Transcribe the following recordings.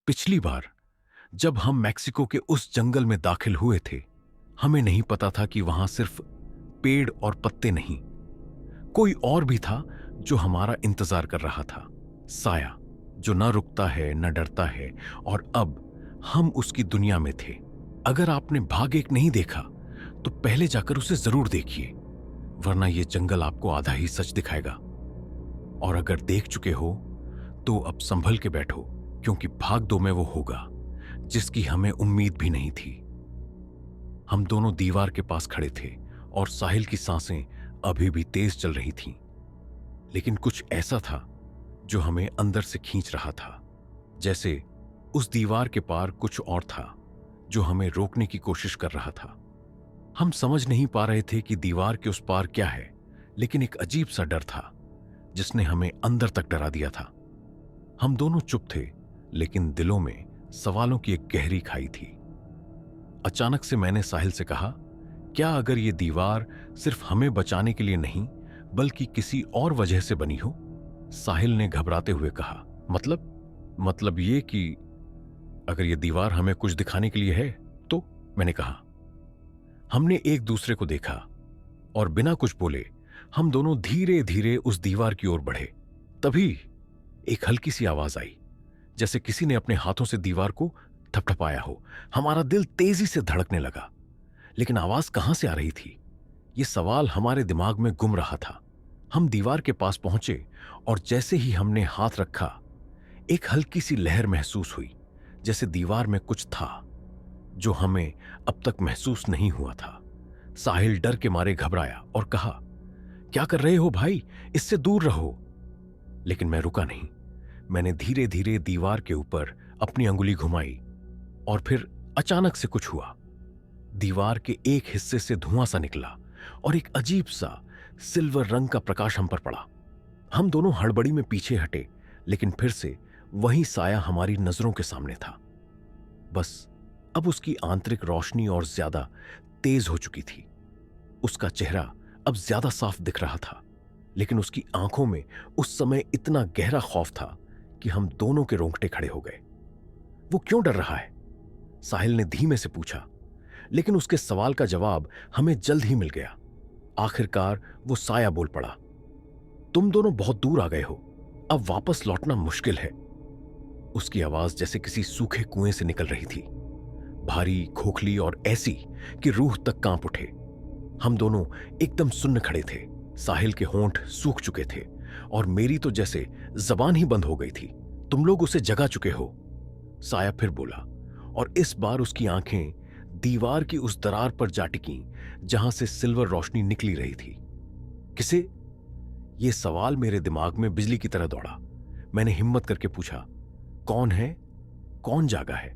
पिछली बार जब हम मैक्सिको के उस जंगल में दाखिल हुए थे, हमें नहीं पता था कि वहां सिर्फ पेड़ और पत्ते नहीं, कोई और भी था जो हमारा इंतजार कर रहा था। साया, जो न रुकता है न डरता है, और अब हम उसकी दुनिया में थे। अगर आपने भाग एक नहीं देखा तो पहले जाकर उसे जरूर देखिए, वरना यह जंगल आपको आधा ही सच दिखाएगा। और अगर देख चुके हो तो अब संभल के बैठो, क्योंकि भाग दो में वो होगा जिसकी हमें उम्मीद भी नहीं थी। हम दोनों दीवार के पास खड़े थे और साहिल की सांसें अभी भी तेज चल रही थीं, लेकिन कुछ ऐसा था जो हमें अंदर से खींच रहा था, जैसे उस दीवार के पार कुछ और था जो हमें रोकने की कोशिश कर रहा था। हम समझ नहीं पा रहे थे कि दीवार के उस पार क्या है, लेकिन एक अजीब सा डर था जिसने हमें अंदर तक डरा दिया था। हम दोनों चुप थे, लेकिन दिलों में सवालों की एक गहरी खाई थी। अचानक से मैंने साहिल से कहा, क्या अगर ये दीवार सिर्फ हमें बचाने के लिए नहीं बल्कि किसी और वजह से बनी हो? साहिल ने घबराते हुए कहा, मतलब ये कि अगर ये दीवार हमें कुछ दिखाने के लिए है तो? मैंने कहा। हमने एक दूसरे को देखा और बिना कुछ बोले हम दोनों धीरे धीरे उस दीवार की ओर बढ़े। तभी एक हल्की सी आवाज आई, जैसे किसी ने अपने हाथों से दीवार को थपथपाया हो। हमारा दिल तेजी से धड़कने लगा, लेकिन आवाज कहां से आ रही थी, यह सवाल हमारे दिमाग में घूम रहा था। हम दीवार के पास पहुंचे और जैसे ही हमने हाथ रखा, एक हल्की सी लहर महसूस हुई, जैसे दीवार में कुछ था जो हमें अब तक महसूस नहीं हुआ था। साहिल डर के मारे घबराया और कहा, क्या कर रहे हो भाई, इससे दूर रहो। लेकिन मैं रुका नहीं। मैंने धीरे धीरे दीवार के ऊपर अपनी अंगुली घुमाई और फिर अचानक से कुछ हुआ। दीवार के एक हिस्से से धुआं सा निकला और एक अजीब सा सिल्वर रंग का प्रकाश हम पर पड़ा। हम दोनों हड़बड़ी में पीछे हटे, लेकिन फिर से वही साया हमारी नजरों के सामने था। बस अब उसकी आंतरिक रोशनी और ज्यादा तेज हो चुकी थी। उसका चेहरा अब ज्यादा साफ दिख रहा था, लेकिन उसकी आंखों में उस समय इतना गहरा खौफ था कि हम दोनों के रोंगटे खड़े हो गए। वो क्यों डर रहा है? साहिल ने धीमे से पूछा, लेकिन उसके सवाल का जवाब हमें जल्द ही मिल गया। आखिरकार वो साया बोल पड़ा, तुम दोनों बहुत दूर आ गए हो, अब वापस लौटना मुश्किल है। उसकी आवाज जैसे किसी सूखे कुएं से निकल रही थी, भारी, खोखली और ऐसी कि रूह तक कांप उठे। हम दोनों एकदम सुन्न खड़े थे। साहिल के होंठ सूख चुके थे और मेरी तो जैसे जबान ही बंद हो गई थी। तुम लोग उसे जगा चुके हो, साया फिर बोला, और इस बार उसकी आंखें दीवार की उस दरार पर जा टिकीं जहां से सिल्वर रोशनी निकली रही थी। किसे? यह सवाल मेरे दिमाग में बिजली की तरह दौड़ा। मैंने हिम्मत करके पूछा, कौन है? कौन जागा है?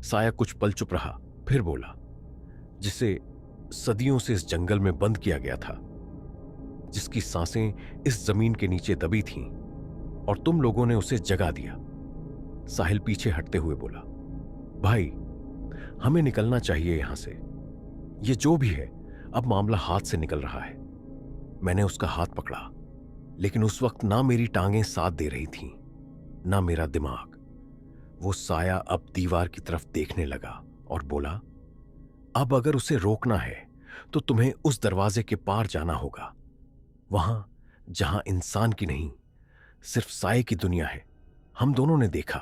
साया कुछ पल चुप रहा, फिर बोला, जिसे सदियों से इस जंगल में बंद किया गया था, जिसकी सांसें इस जमीन के नीचे दबी थीं, और तुम लोगों ने उसे जगा दिया। साहिल पीछे हटते हुए बोला, भाई हमें निकलना चाहिए यहां से। ये जो भी है, अब मामला हाथ से निकल रहा है। मैंने उसका हाथ पकड़ा, लेकिन उस वक्त ना मेरी टांगें साथ दे रही थीं, ना मेरा दिमाग। वो साया अब दीवार की तरफ देखने लगा और बोला, अब अगर उसे रोकना है तो तुम्हें उस दरवाजे के पार जाना होगा, वहां जहां इंसान की नहीं, सिर्फ साये की दुनिया है। हम दोनों ने देखा,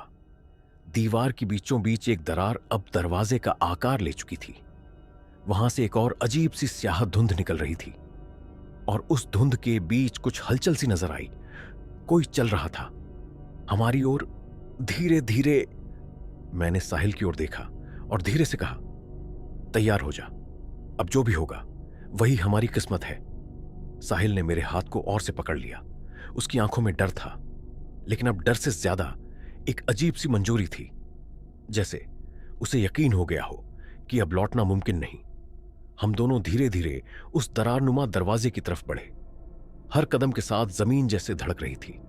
दीवार की बीचों बीच एक दरार अब दरवाजे का आकार ले चुकी थी। वहां से एक और अजीब सी स्याह धुंध निकल रही थी, और उस धुंध के बीच कुछ हलचल सी नजर आई। कोई चल रहा था हमारी ओर, धीरे धीरे। मैंने साहिल की ओर देखा और धीरे से कहा, तैयार हो जा, अब जो भी होगा वही हमारी किस्मत है। साहिल ने मेरे हाथ को और से पकड़ लिया। उसकी आंखों में डर था, लेकिन अब डर से ज्यादा एक अजीब सी मंजूरी थी, जैसे उसे यकीन हो गया हो कि अब लौटना मुमकिन नहीं। हम दोनों धीरे धीरे उस दरारनुमा दरवाजे की तरफ बढ़े। हर कदम के साथ जमीन जैसे धड़क रही थी,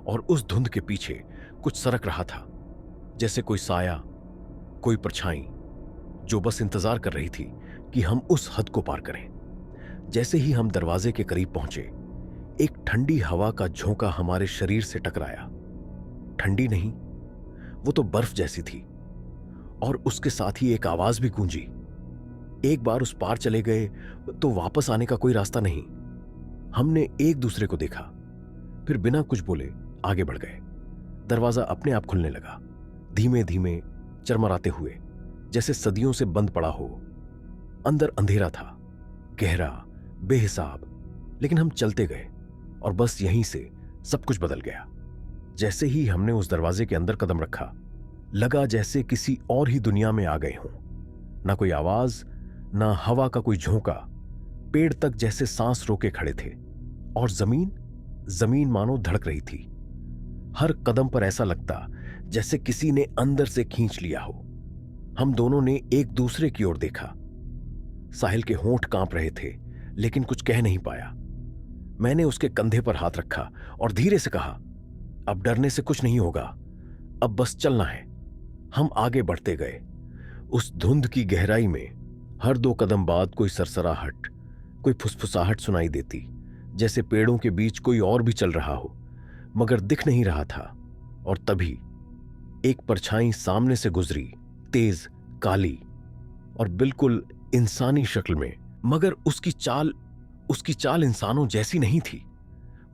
और उस धुंध के पीछे कुछ सरक रहा था, जैसे कोई साया, कोई परछाई, जो बस इंतजार कर रही थी कि हम उस हद को पार करें। जैसे ही हम दरवाजे के करीब पहुंचे, एक ठंडी हवा का झोंका हमारे शरीर से टकराया। ठंडी नहीं, वो तो बर्फ जैसी थी। और उसके साथ ही एक आवाज भी गूंजी। एक बार उस पार चले गए तो वापस आने का कोई रास्ता नहीं। हमने एक दूसरे को देखा, फिर बिना कुछ बोले आगे बढ़ गए। दरवाजा अपने आप खुलने लगा, धीमे धीमे, चरमराते हुए, जैसे सदियों से बंद पड़ा हो। अंदर अंधेरा था, गहरा, बेहिसाब, लेकिन हम चलते गए और बस यहीं से सब कुछ बदल गया। जैसे ही हमने उस दरवाजे के अंदर कदम रखा, लगा जैसे किसी और ही दुनिया में आ गए हों। ना कोई आवाज, ना हवा का कोई झोंका। पेड़ तक जैसे सांस रोके खड़े थे, और जमीन मानो धड़क रही थी। हर कदम पर ऐसा लगता जैसे किसी ने अंदर से खींच लिया हो। हम दोनों ने एक दूसरे की ओर देखा। साहिल के होंठ कांप रहे थे, लेकिन कुछ कह नहीं पाया। मैंने उसके कंधे पर हाथ रखा और धीरे से कहा, अब डरने से कुछ नहीं होगा, अब बस चलना है। हम आगे बढ़ते गए। उस धुंध की गहराई में हर 2 कदम बाद कोई सरसराहट, कोई फुसफुसाहट सुनाई देती, जैसे पेड़ों के बीच कोई और भी चल रहा हो, मगर दिख नहीं रहा था। और तभी एक परछाई सामने से गुजरी, तेज, काली और बिल्कुल इंसानी शक्ल में, मगर उसकी चाल इंसानों जैसी नहीं थी।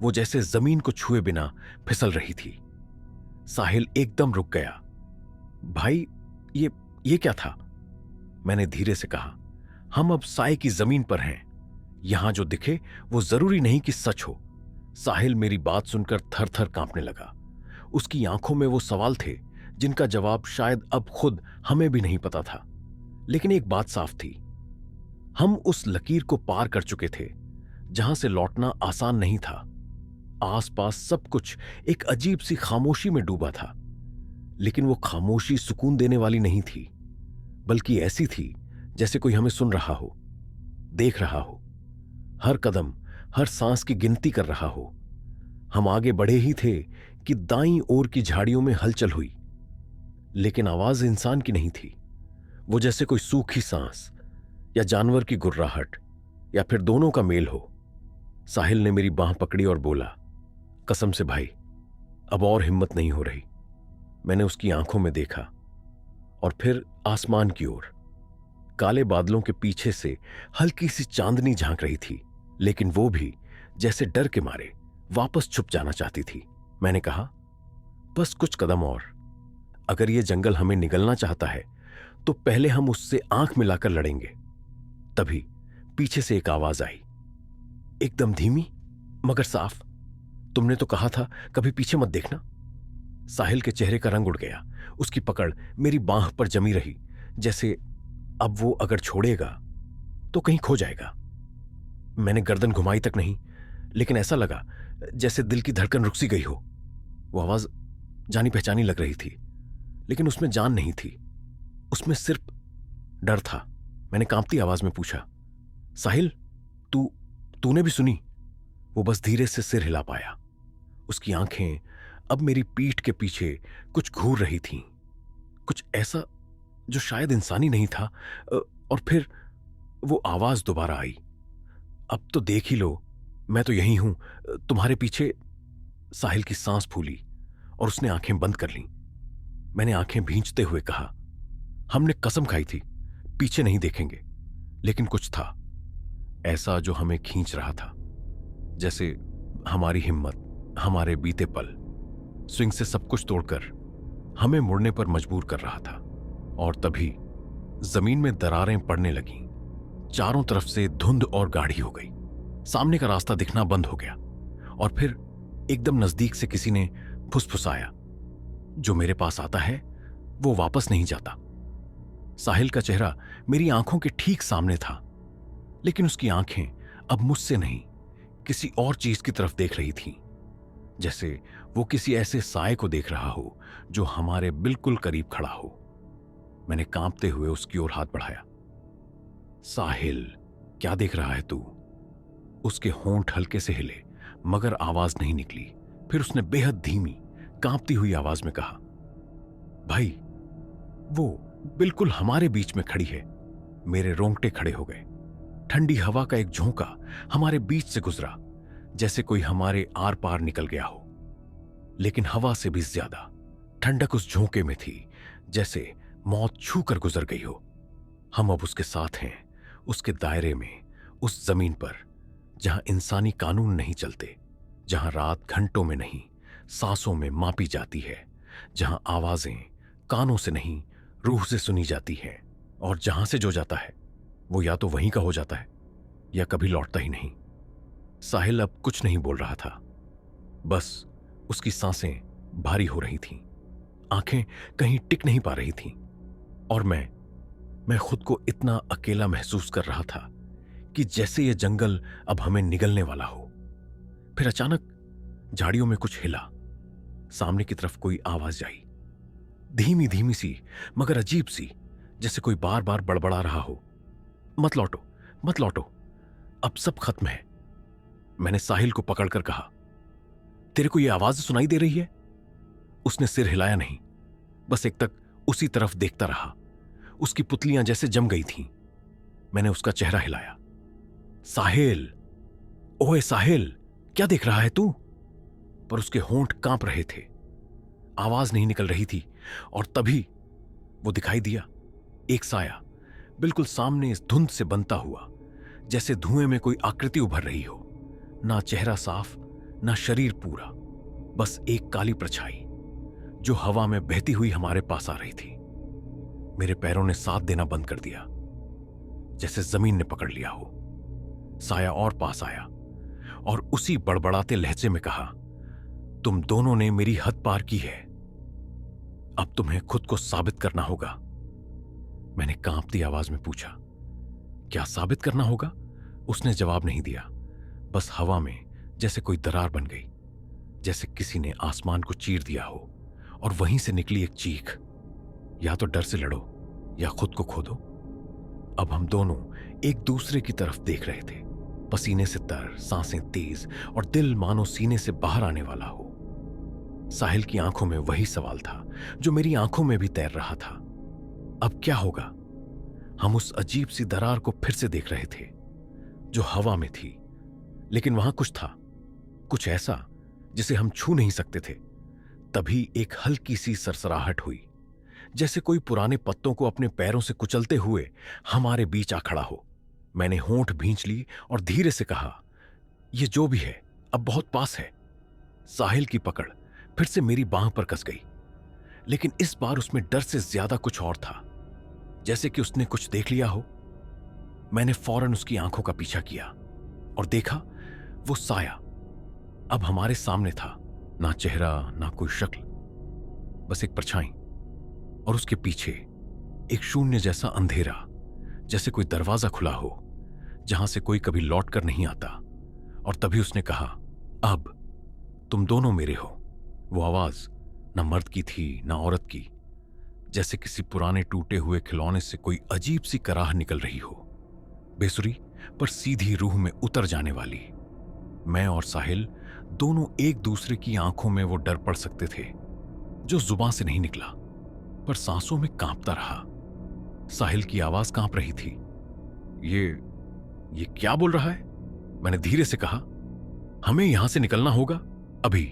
वो जैसे जमीन को छुए बिना फिसल रही थी। साहिल एकदम रुक गया। भाई, ये क्या था? मैंने धीरे से कहा, हम अब साए की जमीन पर हैं। यहां जो दिखे वो जरूरी नहीं कि सच हो। साहिल मेरी बात सुनकर थर थर कांपने लगा। उसकी आंखों में वो सवाल थे जिनका जवाब शायद अब खुद हमें भी नहीं पता था। लेकिन एक बात साफ थी, हम उस लकीर को पार कर चुके थे जहां से लौटना आसान नहीं था। आसपास सब कुछ एक अजीब सी खामोशी में डूबा था, लेकिन वो खामोशी सुकून देने वाली नहीं थी, बल्कि ऐसी थी जैसे कोई हमें सुन रहा हो, देख रहा हो, हर कदम, हर सांस की गिनती कर रहा हो। हम आगे बढ़े ही थे कि दाईं ओर की झाड़ियों में हलचल हुई, लेकिन आवाज इंसान की नहीं थी। वो जैसे कोई सूखी सांस या जानवर की गुर्राहट, या फिर दोनों का मेल हो। साहिल ने मेरी बांह पकड़ी और बोला, कसम से भाई, अब और हिम्मत नहीं हो रही। मैंने उसकी आंखों में देखा और फिर आसमान की ओर। काले बादलों के पीछे से हल्की सी चांदनी झांक रही थी, लेकिन वो भी जैसे डर के मारे वापस छुप जाना चाहती थी। मैंने कहा, बस कुछ कदम और। अगर ये जंगल हमें निगलना चाहता है तो पहले हम उससे आंख मिलाकर लड़ेंगे। तभी पीछे से एक आवाज आई, एकदम धीमी मगर साफ। तुमने तो कहा था कभी पीछे मत देखना। साहिल के चेहरे का रंग उड़ गया। उसकी पकड़ मेरी बांह पर जमी रही, जैसे अब वो अगर छोड़ेगा तो कहीं खो जाएगा। मैंने गर्दन घुमाई तक नहीं, लेकिन ऐसा लगा जैसे दिल की धड़कन रुक सी गई हो। वो आवाज जानी पहचानी लग रही थी, लेकिन उसमें जान नहीं थी, उसमें सिर्फ डर था। मैंने कांपती आवाज में पूछा, साहिल, तूने भी सुनी? वो बस धीरे से सिर हिला पाया। उसकी आंखें अब मेरी पीठ के पीछे कुछ घूर रही थीं, कुछ ऐसा जो शायद इंसानी नहीं था। और फिर वो आवाज दोबारा आई, अब तो देख ही लो, मैं तो यहीं हूं, तुम्हारे पीछे। साहिल की सांस फूली और उसने आंखें बंद कर लीं। मैंने आंखें भींचते हुए कहा, हमने कसम खाई थी पीछे नहीं देखेंगे। लेकिन कुछ था ऐसा जो हमें खींच रहा था, जैसे हमारी हिम्मत, हमारे बीते पल, स्विंग से सब कुछ तोड़कर हमें मुड़ने पर मजबूर कर रहा था। और तभी जमीन में दरारें पड़ने लगीं। चारों तरफ से धुंध और गाढ़ी हो गई। सामने का रास्ता दिखना बंद हो गया और फिर एकदम नजदीक से किसी ने फुसफुसाया, जो मेरे पास आता है वो वापस नहीं जाता। साहिल का चेहरा मेरी आंखों के ठीक सामने था, लेकिन उसकी आंखें अब मुझसे नहीं, किसी और चीज की तरफ देख रही थीं, जैसे वो किसी ऐसे साए को देख रहा हो जो हमारे बिल्कुल करीब खड़ा हो। मैंने कांपते हुए उसकी ओर हाथ बढ़ाया। साहिल, क्या देख रहा है तू? उसके होंठ हल्के से हिले, मगर आवाज नहीं निकली। फिर उसने बेहद धीमी, कांपती हुई आवाज में कहा, भाई, वो बिल्कुल हमारे बीच में खड़ी है। मेरे रोंगटे खड़े हो गए। ठंडी हवा का एक झोंका हमारे बीच से गुजरा, जैसे कोई हमारे आर पार निकल गया हो, लेकिन हवा से भी ज्यादा ठंडक उस झोंके में थी जैसे मौत छू कर गुजर गई हो। हम अब उसके साथ हैं, उसके दायरे में, उस जमीन पर जहां इंसानी कानून नहीं चलते, जहां रात घंटों में नहीं सांसों में मापी जाती है, जहां आवाजें कानों से नहीं रूह से सुनी जाती है, और जहां से जो जाता है वो या तो वहीं का हो जाता है या कभी लौटता ही नहीं। साहिल अब कुछ नहीं बोल रहा था, बस उसकी सांसें भारी हो रही थीं, आंखें कहीं टिक नहीं पा रही थीं, और मैं खुद को इतना अकेला महसूस कर रहा था कि जैसे ये जंगल अब हमें निगलने वाला हो। फिर अचानक झाड़ियों में कुछ हिला, सामने की तरफ कोई आवाज आई, धीमी धीमी सी मगर अजीब सी, जैसे कोई बार बार बड़बड़ा रहा हो, मत लौटो, मत लौटो, अब सब खत्म है। मैंने साहिल को पकड़कर कहा, तेरे को यह आवाज सुनाई दे रही है? उसने सिर हिलाया नहीं, बस एक तक उसी तरफ देखता रहा। उसकी पुतलियां जैसे जम गई थीं। मैंने उसका चेहरा हिलाया, साहिल, ओए साहिल, क्या देख रहा है तू? पर उसके होंठ कांप रहे थे, आवाज नहीं निकल रही थी, और तभी वो दिखाई दिया, एक साया बिल्कुल सामने इस धुंध से बनता हुआ, जैसे धुएं में कोई आकृति उभर रही हो। ना चेहरा साफ, ना शरीर पूरा, बस एक काली परछाई जो हवा में बहती हुई हमारे पास आ रही थी। मेरे पैरों ने साथ देना बंद कर दिया, जैसे जमीन ने पकड़ लिया हो। साया और पास आया और उसी बड़बड़ाते लहजे में कहा, तुम दोनों ने मेरी हद पार की है, अब तुम्हें खुद को साबित करना होगा। मैंने कांपती आवाज में पूछा, क्या साबित करना होगा? उसने जवाब नहीं दिया, बस हवा में जैसे कोई दरार बन गई, जैसे किसी ने आसमान को चीर दिया हो, और वहीं से निकली एक चीख, या तो डर से लड़ो या खुद को खो दो। अब हम दोनों एक दूसरे की तरफ देख रहे थे, पसीने से तर, सांसें तेज, और दिल मानो सीने से बाहर आने वाला हो। साहिल की आंखों में वही सवाल था जो मेरी आंखों में भी तैर रहा था, अब क्या होगा? हम उस अजीब सी दरार को फिर से देख रहे थे जो हवा में थी, लेकिन वहां कुछ था, कुछ ऐसा जिसे हम छू नहीं सकते थे। तभी एक हल्की सी सरसराहट हुई, जैसे कोई पुराने पत्तों को अपने पैरों से कुचलते हुए हमारे बीच आ खड़ा हो। मैंने होंठ भींच ली और धीरे से कहा, यह जो भी है अब बहुत पास है। साहिल की पकड़ फिर से मेरी बांह पर कस गई, लेकिन इस बार उसमें डर से ज्यादा कुछ और था, जैसे कि उसने कुछ देख लिया हो। मैंने फौरन उसकी आंखों का पीछा किया और देखा, वो साया अब हमारे सामने था, ना चेहरा ना कोई शक्ल, बस एक परछाई, और उसके पीछे एक शून्य जैसा अंधेरा, जैसे कोई दरवाजा खुला हो जहां से कोई कभी लौट कर नहीं आता। और तभी उसने कहा, अब तुम दोनों मेरे हो। वो आवाज न मर्द की थी न औरत की, जैसे किसी पुराने टूटे हुए खिलौने से कोई अजीब सी कराह निकल रही हो, बेसुरी पर सीधी रूह में उतर जाने वाली। मैं और साहिल दोनों एक दूसरे की आंखों में वो डर पड़ सकते थे जो जुबान से नहीं निकला, पर सांसों में कांपता रहा। साहिल की आवाज कांप रही थी, ये क्या बोल रहा है? मैंने धीरे से कहा, हमें यहां से निकलना होगा अभी।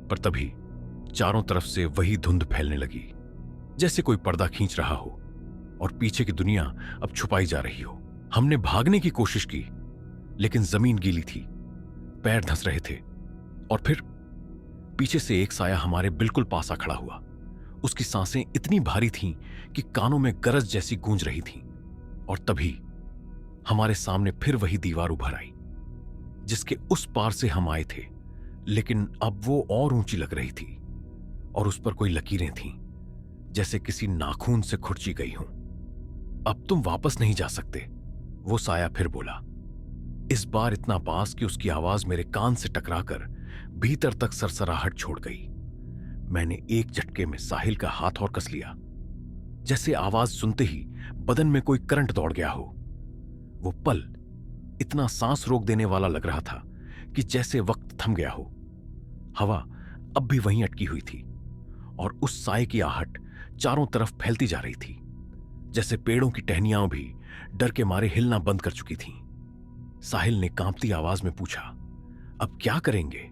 पर तभी चारों तरफ से वही धुंध फैलने लगी, जैसे कोई पर्दा खींच रहा हो और पीछे की दुनिया अब छुपाई जा रही हो। हमने भागने की कोशिश की, लेकिन जमीन गीली थी, पैर धंस रहे थे, और फिर पीछे से एक साया हमारे बिल्कुल पास आ खड़ा हुआ। उसकी सांसें इतनी भारी थीं कि कानों में गरज जैसी गूंज रही थीं। और तभी हमारे सामने फिर वही दीवार उभर आई, जिसके उस पार से हम आए थे, लेकिन अब वो और ऊंची लग रही थी, और उस पर कोई लकीरें थीं, जैसे किसी नाखून से खुरची गई हों। अब तुम वापस नहीं जा सकते, वो साया फिर बोला, इस बार इतना पास कि उसकी आवाज मेरे कान से टकराकर भीतर तक सरसराहट छोड़ गई। मैंने एक झटके में साहिल का हाथ और कस लिया, जैसे आवाज सुनते ही बदन में कोई करंट दौड़ गया हो। वो पल इतना सांस रोक देने वाला लग रहा था कि जैसे वक्त थम गया हो। हवा अब भी वहीं अटकी हुई थी, और उस साए की आहट चारों तरफ फैलती जा रही थी, जैसे पेड़ों की टहनियां भी डर के मारे हिलना बंद कर चुकी थीं। साहिल ने कांपती आवाज में पूछा, अब क्या करेंगे?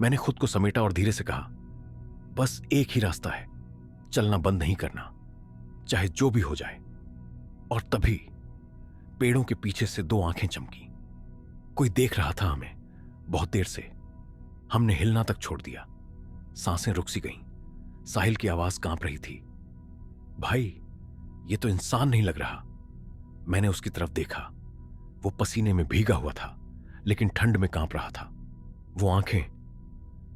मैंने खुद को समेटा और धीरे से कहा, बस एक ही रास्ता है, चलना बंद नहीं करना, चाहे जो भी हो जाए। और तभी पेड़ों के पीछे से दो आंखें चमकी। कोई देख रहा था हमें बहुत देर से। हमने हिलना तक छोड़ दिया। सांसें रुक सी गईं। साहिल की आवाज कांप रही थी। भाई, ये तो इंसान नहीं लग रहा। मैंने उसकी तरफ देखा। वो पसीने में भीगा हुआ था, लेकिन ठंड में कांप रहा था। वो आंखें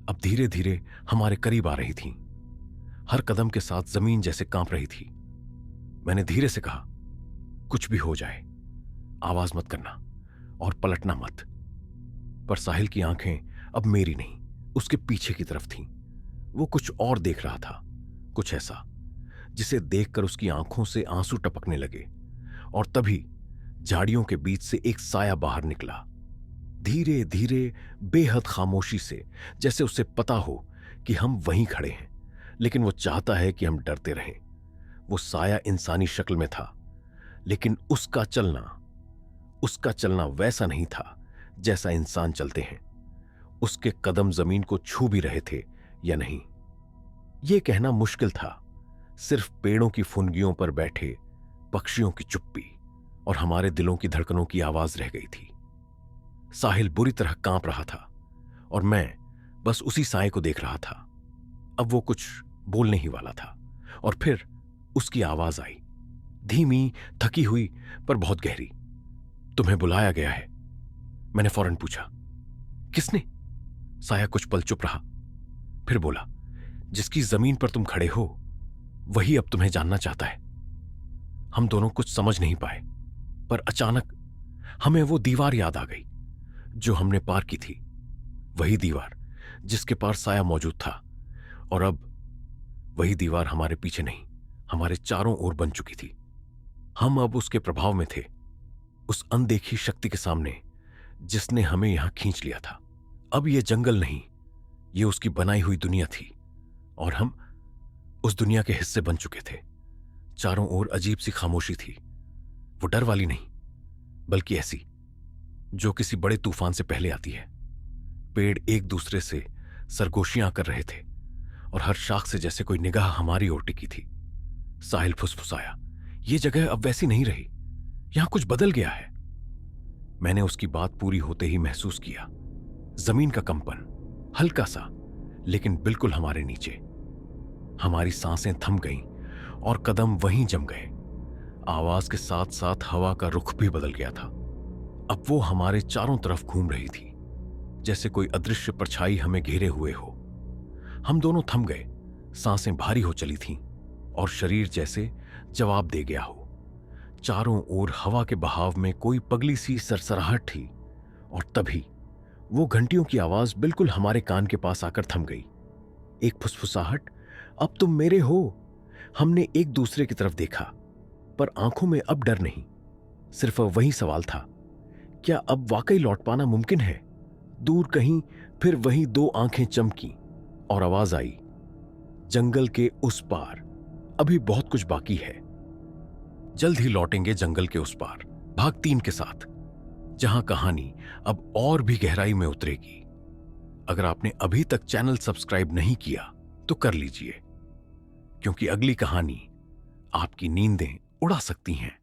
अब धीरे धीरे हमारे करीब आ रही थीं। हर कदम के साथ जमीन जैसे कांप रही थी। मैंने धीरे से कहा, कुछ भी हो जाए, आवाज मत करना और पलटना मत। पर साहिल की आंखें अब मेरी नहीं, उसके पीछे की तरफ थीं। वो कुछ और देख रहा था, कुछ ऐसा जिसे देखकर उसकी आंखों से आंसू टपकने लगे। और तभी झाड़ियों के बीच से एक साया बाहर निकला, धीरे धीरे, बेहद खामोशी से, जैसे उसे पता हो कि हम वहीं खड़े हैं, लेकिन वो चाहता है कि हम डरते रहें। वो साया इंसानी शक्ल में था, लेकिन उसका चलना वैसा नहीं था जैसा इंसान चलते हैं। उसके कदम जमीन को छू भी रहे थे या नहीं, यह कहना मुश्किल था। सिर्फ पेड़ों की फुनगियों पर बैठे पक्षियों की चुप्पी और हमारे दिलों की धड़कनों की आवाज रह गई थी। साहिल बुरी तरह कांप रहा था और मैं बस उसी साए को देख रहा था। अब वो कुछ बोलने ही वाला था और फिर उसकी आवाज आई, धीमी, थकी हुई, पर बहुत गहरी। तुम्हें बुलाया गया है। मैंने फौरन पूछा, किसने? साया कुछ पल चुप रहा, फिर बोला, जिसकी जमीन पर तुम खड़े हो वही अब तुम्हें जानना चाहता है। हम दोनों कुछ समझ नहीं पाए, पर अचानक हमें वो दीवार याद आ गई जो हमने पार की थी। वही दीवार जिसके पार साया मौजूद था। और अब वही दीवार हमारे पीछे नहीं, हमारे चारों ओर बन चुकी थी। हम अब उसके प्रभाव में थे, उस अनदेखी शक्ति के सामने जिसने हमें यहां खींच लिया था। अब यह जंगल नहीं, यह उसकी बनाई हुई दुनिया थी और हम उस दुनिया के हिस्से बन चुके थे। चारों ओर अजीब सी खामोशी थी। वो डर वाली नहीं, बल्कि ऐसी जो किसी बड़े तूफान से पहले आती है। पेड़ एक दूसरे से सरगोशियां कर रहे थे और हर शाख से जैसे कोई निगाह हमारी ओर टिकी थी। साहिल फुसफुसाया, ये जगह अब वैसी नहीं रही, यहां कुछ बदल गया है। मैंने उसकी बात पूरी होते ही महसूस किया, जमीन का कंपन, हल्का सा, लेकिन बिल्कुल हमारे नीचे। हमारी सांसें थम गईं और कदम वहीं जम गए। आवाज के साथ साथ हवा का रुख भी बदल गया था। अब वो हमारे चारों तरफ घूम रही थी, जैसे कोई अदृश्य परछाई हमें घेरे हुए हो। हम दोनों थम गए, सांसें भारी हो चली थीं और शरीर जैसे जवाब दे गया हो। चारों ओर हवा के बहाव में कोई पगली सी सरसराहट थी और तभी वो घंटियों की आवाज बिल्कुल हमारे कान के पास आकर थम गई। एक फुसफुसाहट, अब तुम मेरे हो। हमने एक दूसरे की तरफ देखा, पर आंखों में अब डर नहीं, सिर्फ वही सवाल था, क्या अब वाकई लौट पाना मुमकिन है? दूर कहीं फिर वही दो आंखें चमकी और आवाज आई, जंगल के उस पार अभी बहुत कुछ बाकी है। जल्द ही लौटेंगे जंगल के उस पार, भाग 3 के साथ, जहां कहानी अब और भी गहराई में उतरेगी। अगर आपने अभी तक चैनल सब्सक्राइब नहीं किया तो कर लीजिए, क्योंकि अगली कहानी आपकी नींदें उड़ा सकती हैं।